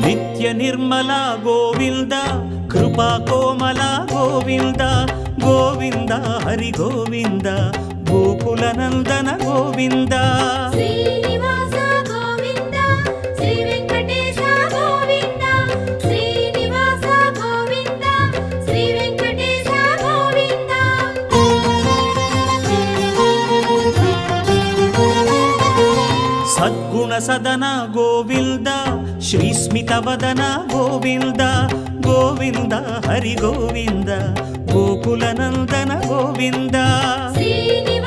నిత్య నిర్మల గోవింద కృపా కోమల గోవింద గోవింద హరి గోవింద గోకుల నందన గోవింద శ్రీనివాస గోవింద శ్రీ వెంకటేశ గోవింద శ్రీనివాస గోవింద శ్రీ వెంకటేశ గోవింద సద్గుణ సదన గోవింద శ్రీస్మిత వదన గోవింద గోవింద హరి గోవింద గోకుల నందన గోవింద శ్రీనివాస